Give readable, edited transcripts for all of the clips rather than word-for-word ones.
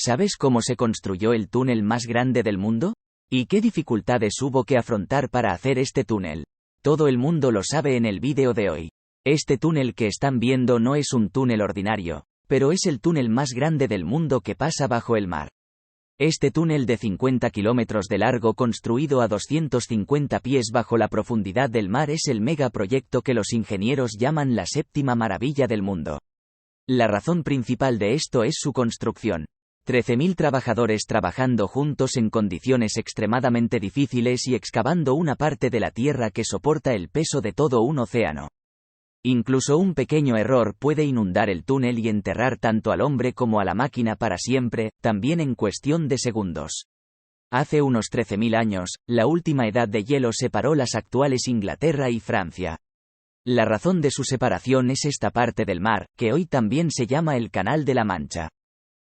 ¿Sabes cómo se construyó el túnel más grande del mundo? ¿Y qué dificultades hubo que afrontar para hacer este túnel? Todo el mundo lo sabe en el vídeo de hoy. Este túnel que están viendo no es un túnel ordinario, pero es el túnel más grande del mundo que pasa bajo el mar. Este túnel de 50 kilómetros de largo construido a 250 pies bajo la profundidad del mar es el megaproyecto que los ingenieros llaman la séptima maravilla del mundo. La razón principal de esto es su construcción. 13.000 trabajadores trabajando juntos en condiciones extremadamente difíciles y excavando una parte de la tierra que soporta el peso de todo un océano. Incluso un pequeño error puede inundar el túnel y enterrar tanto al hombre como a la máquina para siempre, también en cuestión de segundos. Hace unos 13.000 años, la última edad de hielo separó las actuales Inglaterra y Francia. La razón de su separación es esta parte del mar, que hoy también se llama el Canal de la Mancha.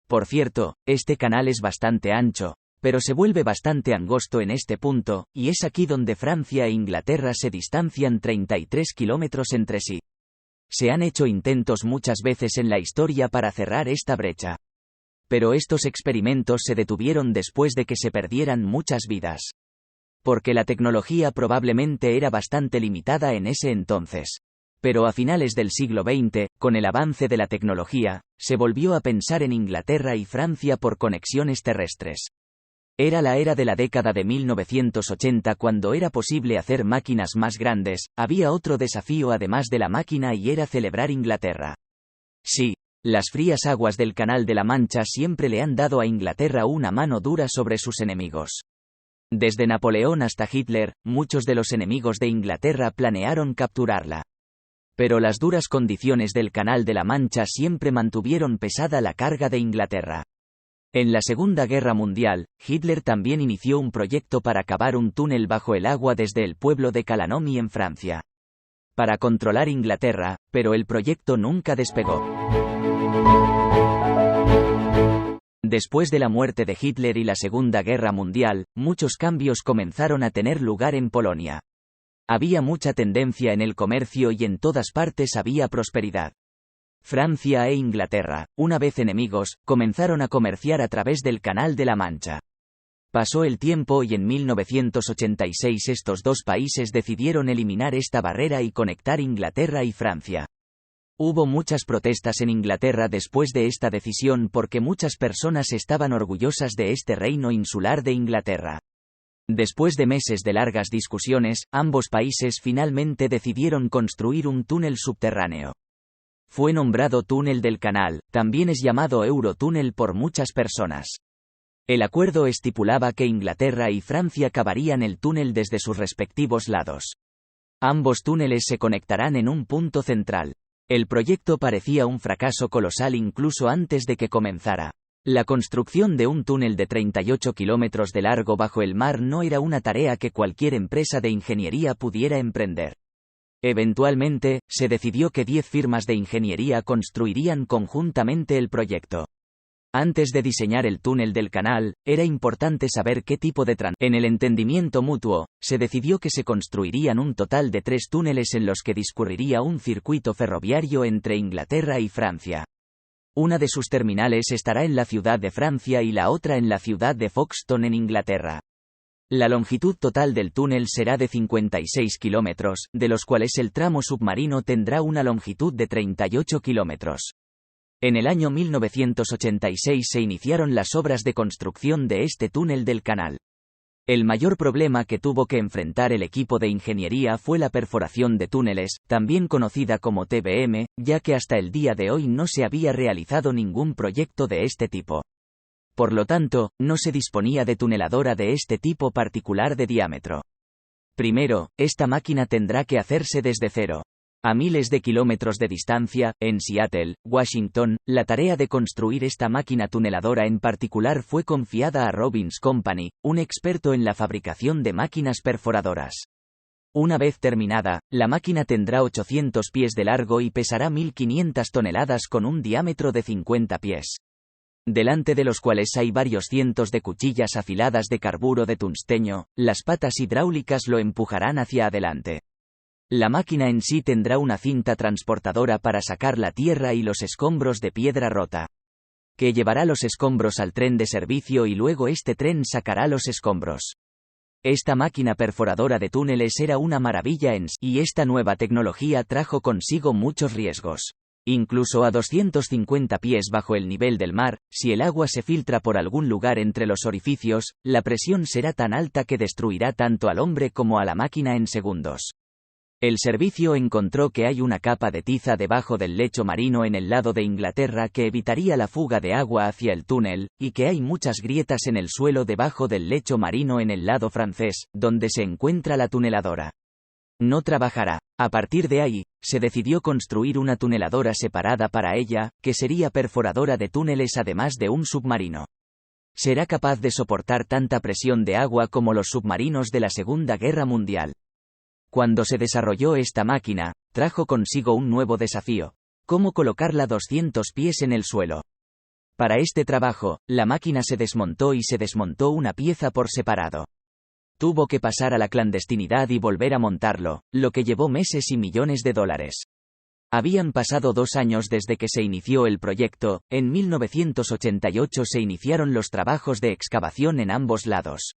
Por cierto, este canal es bastante ancho, pero se vuelve bastante angosto en este punto, y es aquí donde Francia e Inglaterra se distancian 33 kilómetros entre sí. Se han hecho intentos muchas veces en la historia para cerrar esta brecha. Pero estos experimentos se detuvieron después de que se perdieran muchas vidas. Porque la tecnología probablemente era bastante limitada en ese entonces. Pero a finales del siglo XX, con el avance de la tecnología, se volvió a pensar en Inglaterra y Francia por conexiones terrestres. Era la era de la década de 1980 cuando era posible hacer máquinas más grandes. Había otro desafío además de la máquina y era celebrar Inglaterra. Sí, las frías aguas del Canal de la Mancha siempre le han dado a Inglaterra una mano dura sobre sus enemigos. Desde Napoleón hasta Hitler, muchos de los enemigos de Inglaterra planearon capturarla. Pero las duras condiciones del Canal de la Mancha siempre mantuvieron pesada la carga de Inglaterra. En la Segunda Guerra Mundial, Hitler también inició un proyecto para cavar un túnel bajo el agua desde el pueblo de Calanomi en Francia. Para controlar Inglaterra, pero el proyecto nunca despegó. Después de la muerte de Hitler y la Segunda Guerra Mundial, muchos cambios comenzaron a tener lugar en Polonia. Había mucha tendencia en el comercio y en todas partes había prosperidad. Francia e Inglaterra, una vez enemigos, comenzaron a comerciar a través del Canal de la Mancha. Pasó el tiempo y en 1986 estos dos países decidieron eliminar esta barrera y conectar Inglaterra y Francia. Hubo muchas protestas en Inglaterra después de esta decisión porque muchas personas estaban orgullosas de este reino insular de Inglaterra. Después de meses de largas discusiones, ambos países finalmente decidieron construir un túnel subterráneo. Fue nombrado Túnel del Canal, también es llamado Eurotúnel por muchas personas. El acuerdo estipulaba que Inglaterra y Francia cavarían el túnel desde sus respectivos lados. Ambos túneles se conectarán en un punto central. El proyecto parecía un fracaso colosal incluso antes de que comenzara. La construcción de un túnel de 38 kilómetros de largo bajo el mar no era una tarea que cualquier empresa de ingeniería pudiera emprender. Eventualmente, se decidió que 10 firmas de ingeniería construirían conjuntamente el proyecto. Antes de diseñar el túnel del canal, era importante saber qué tipo de En el entendimiento mutuo, se decidió que se construirían un total de 3 túneles en los que discurriría un circuito ferroviario entre Inglaterra y Francia. Una de sus terminales estará en la ciudad de Francia y la otra en la ciudad de Folkestone en Inglaterra. La longitud total del túnel será de 56 kilómetros, de los cuales el tramo submarino tendrá una longitud de 38 kilómetros. En el año 1986 se iniciaron las obras de construcción de este túnel del canal. El mayor problema que tuvo que enfrentar el equipo de ingeniería fue la perforación de túneles, también conocida como TBM, ya que hasta el día de hoy no se había realizado ningún proyecto de este tipo. Por lo tanto, no se disponía de tuneladora de este tipo particular de diámetro. Primero, esta máquina tendrá que hacerse desde cero. A miles de kilómetros de distancia, en Seattle, Washington, la tarea de construir esta máquina tuneladora en particular fue confiada a Robbins Company, un experto en la fabricación de máquinas perforadoras. Una vez terminada, la máquina tendrá 800 pies de largo y pesará 1.500 toneladas con un diámetro de 50 pies. Delante de los cuales hay varios cientos de cuchillas afiladas de carburo de tungsteno, las patas hidráulicas lo empujarán hacia adelante. La máquina en sí tendrá una cinta transportadora para sacar la tierra y los escombros de piedra rota. que llevará los escombros al tren de servicio y luego este tren sacará los escombros. Esta máquina perforadora de túneles era una maravilla en sí, y esta nueva tecnología trajo consigo muchos riesgos. Incluso a 250 pies bajo el nivel del mar, si el agua se filtra por algún lugar entre los orificios, la presión será tan alta que destruirá tanto al hombre como a la máquina en segundos. El servicio encontró que hay una capa de tiza debajo del lecho marino en el lado de Inglaterra que evitaría la fuga de agua hacia el túnel, y que hay muchas grietas en el suelo debajo del lecho marino en el lado francés, donde se encuentra la tuneladora. No trabajará. A partir de ahí, se decidió construir una tuneladora separada para ella, que sería perforadora de túneles además de un submarino. Será capaz de soportar tanta presión de agua como los submarinos de la Segunda Guerra Mundial. Cuando se desarrolló esta máquina, trajo consigo un nuevo desafío: cómo colocarla 200 pies en el suelo. Para este trabajo, la máquina se desmontó y se desmontó una pieza por separado. Tuvo que pasar a la clandestinidad y volver a montarlo, lo que llevó meses y millones de dólares. Habían pasado 2 años desde que se inició el proyecto. En 1988 se iniciaron los trabajos de excavación en ambos lados.